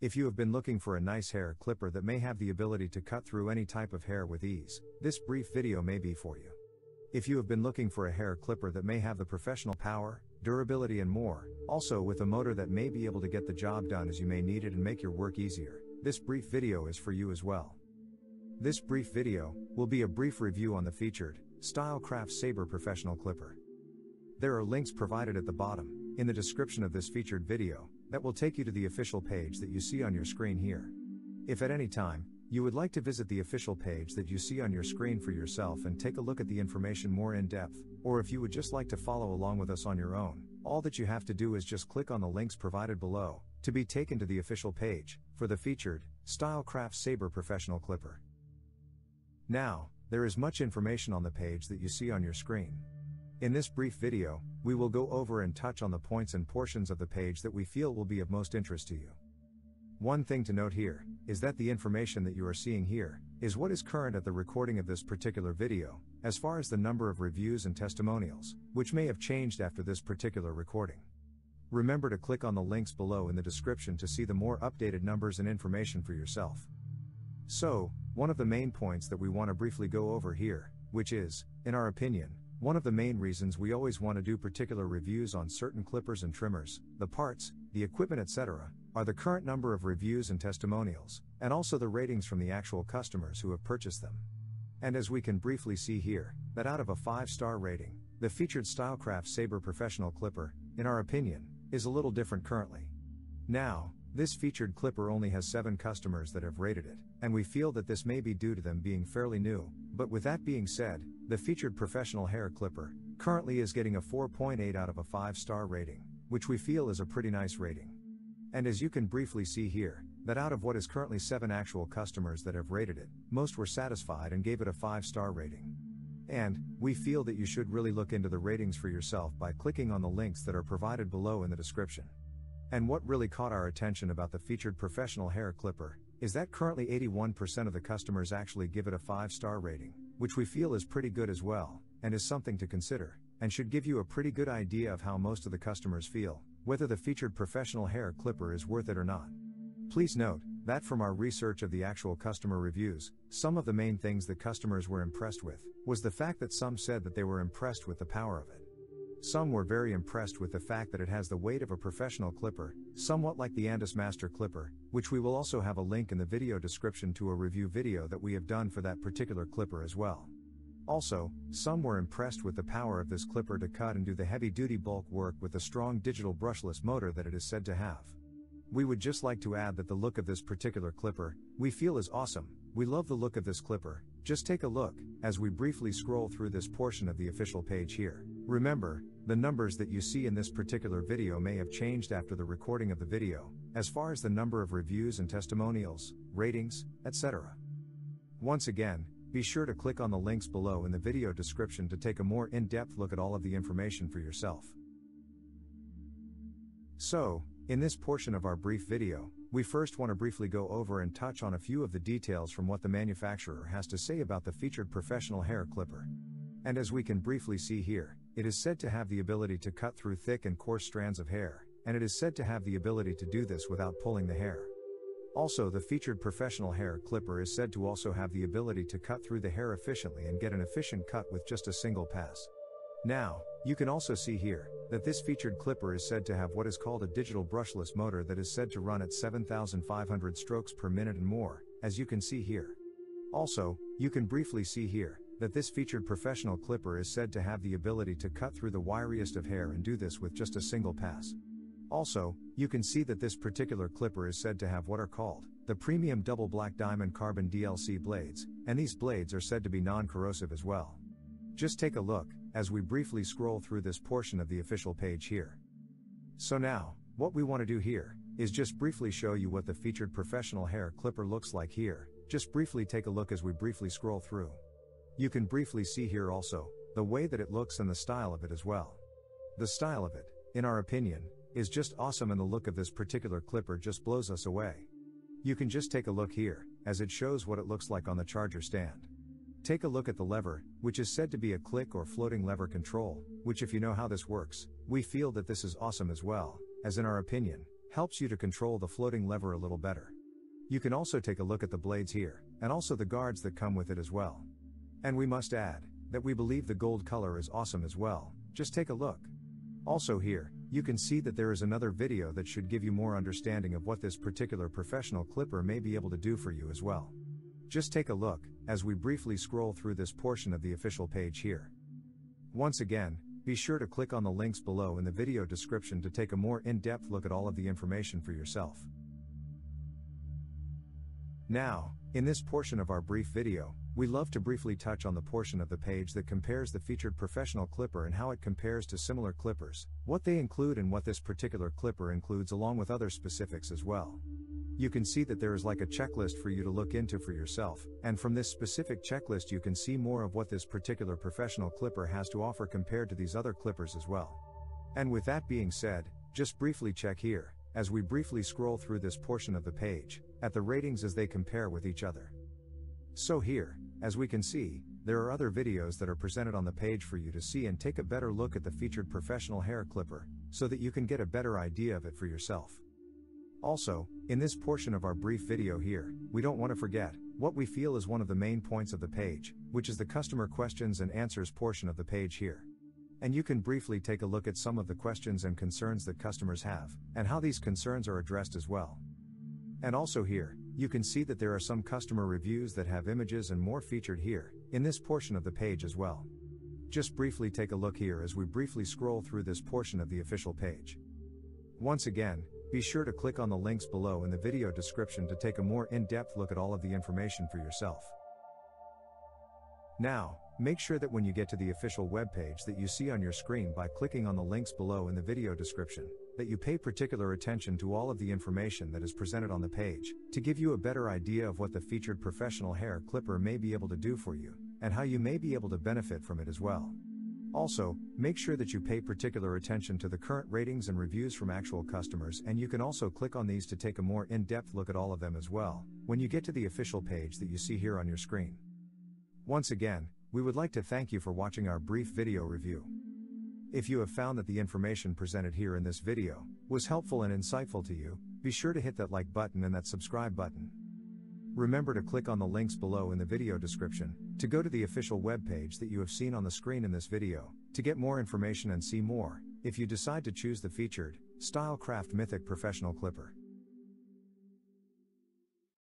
If you have been looking for a nice hair clipper that may have the ability to cut through any type of hair with ease, this brief video may be for you. If you have been looking for a hair clipper that may have the professional power, durability and more, also with a motor that may be able to get the job done as you may need it and make your work easier, this brief video is for you as well. This brief video will be a brief review on the featured StyleCraft Saber Professional Clipper. There are links provided at the bottom, in the description of this featured video, that will take you to the official page that you see on your screen here. If at any time, you would like to visit the official page that you see on your screen for yourself and take a look at the information more in depth, or if you would just like to follow along with us on your own, all that you have to do is just click on the links provided below, to be taken to the official page, for the featured StyleCraft Saber Professional Clipper. Now, there is much information on the page that you see on your screen. In this brief video, we will go over and touch on the points and portions of the page that we feel will be of most interest to you. One thing to note here, is that the information that you are seeing here, is what is current at the recording of this particular video, as far as the number of reviews and testimonials, which may have changed after this particular recording. Remember to click on the links below in the description to see the more updated numbers and information for yourself. So, one of the main points that we want to briefly go over here, which is, in our opinion, one of the main reasons we always want to do particular reviews on certain clippers and trimmers, the parts, the equipment etc., are the current number of reviews and testimonials, and also the ratings from the actual customers who have purchased them. And as we can briefly see here, that out of a 5-star rating, the featured StyleCraft Saber Professional Clipper, in our opinion, is a little different currently. Now, this featured clipper only has 7 customers that have rated it, and we feel that this may be due to them being fairly new, but with that being said, the featured professional hair clipper currently is getting a 4.8 out of a 5-star rating, which we feel is a pretty nice rating. And as you can briefly see here, that out of what is currently 7 actual customers that have rated it, most were satisfied and gave it a 5-star rating. And, we feel that you should really look into the ratings for yourself by clicking on the links that are provided below in the description. And what really caught our attention about the featured professional hair clipper, is that currently 81% of the customers actually give it a 5-star rating, which we feel is pretty good as well, and is something to consider, and should give you a pretty good idea of how most of the customers feel, whether the featured professional hair clipper is worth it or not. Please note, that from our research of the actual customer reviews, some of the main things that customers were impressed with, was the fact that some said that they were impressed with the power of it. Some were very impressed with the fact that it has the weight of a professional clipper, somewhat like the Andis Master Clipper, which we will also have a link in the video description to a review video that we have done for that particular clipper as well. Also, some were impressed with the power of this clipper to cut and do the heavy-duty bulk work with the strong digital brushless motor that it is said to have. We would just like to add that the look of this particular clipper, we feel is awesome. We love the look of this clipper. Just take a look, as we briefly scroll through this portion of the official page here. Remember, the numbers that you see in this particular video may have changed after the recording of the video, as far as the number of reviews and testimonials, ratings, etc. Once again, be sure to click on the links below in the video description to take a more in-depth look at all of the information for yourself. So, in this portion of our brief video, we first want to briefly go over and touch on a few of the details from what the manufacturer has to say about the featured professional hair clipper. And as we can briefly see here, it is said to have the ability to cut through thick and coarse strands of hair, and it is said to have the ability to do this without pulling the hair. Also, the featured professional hair clipper is said to also have the ability to cut through the hair efficiently and get an efficient cut with just a single pass. Now, you can also see here, that this featured clipper is said to have what is called a digital brushless motor that is said to run at 7,500 strokes per minute and more, as you can see here. Also, you can briefly see here, that this featured professional clipper is said to have the ability to cut through the wiriest of hair and do this with just a single pass. Also, you can see that this particular clipper is said to have what are called the premium double black diamond carbon DLC blades, and these blades are said to be non-corrosive as well. Just take a look, as we briefly scroll through this portion of the official page here. So now, what we want to do here, is just briefly show you what the featured professional hair clipper looks like here. Just briefly take a look as we briefly scroll through. You can briefly see here also, the way that it looks and the style of it as well. The style of it, in our opinion, is just awesome, and the look of this particular clipper just blows us away. You can just take a look here, as it shows what it looks like on the charger stand. Take a look at the lever, which is said to be a click or floating lever control, which if you know how this works, we feel that this is awesome as well, as in our opinion, helps you to control the floating lever a little better. You can also take a look at the blades here, and also the guards that come with it as well. And we must add, that we believe the gold color is awesome as well, just take a look. Also here, you can see that there is another video that should give you more understanding of what this particular professional clipper may be able to do for you as well. Just take a look, as we briefly scroll through this portion of the official page here. Once again, be sure to click on the links below in the video description to take a more in-depth look at all of the information for yourself. Now, in this portion of our brief video, we love to briefly touch on the portion of the page that compares the featured professional clipper and how it compares to similar clippers, what they include and what this particular clipper includes, along with other specifics as well. You can see that there is like a checklist for you to look into for yourself, and from this specific checklist you can see more of what this particular professional clipper has to offer compared to these other clippers as well. And with that being said, just briefly check here, as we briefly scroll through this portion of the page, at the ratings as they compare with each other. So here, as we can see, there are other videos that are presented on the page for you to see and take a better look at the featured professional hair clipper, so that you can get a better idea of it for yourself. Also, in this portion of our brief video here, we don't want to forget what we feel is one of the main points of the page, which is the customer questions and answers portion of the page here. And you can briefly take a look at some of the questions and concerns that customers have, and how these concerns are addressed as well. And also here, you can see that there are some customer reviews that have images and more featured here, in this portion of the page as well. Just briefly take a look here as we briefly scroll through this portion of the official page. Once again, be sure to click on the links below in the video description to take a more in-depth look at all of the information for yourself. Now, make sure that when you get to the official webpage that you see on your screen by clicking on the links below in the video description, that you pay particular attention to all of the information that is presented on the page, to give you a better idea of what the featured professional hair clipper may be able to do for you, and how you may be able to benefit from it as well. Also, make sure that you pay particular attention to the current ratings and reviews from actual customers, and you can also click on these to take a more in-depth look at all of them as well, when you get to the official page that you see here on your screen. Once again, we would like to thank you for watching our brief video review. If you have found that the information presented here in this video was helpful and insightful to you, be sure to hit that like button and that subscribe button. Remember to click on the links below in the video description to go to the official webpage that you have seen on the screen in this video, to get more information and see more, if you decide to choose the featured StyleCraft Mythic Professional Clipper.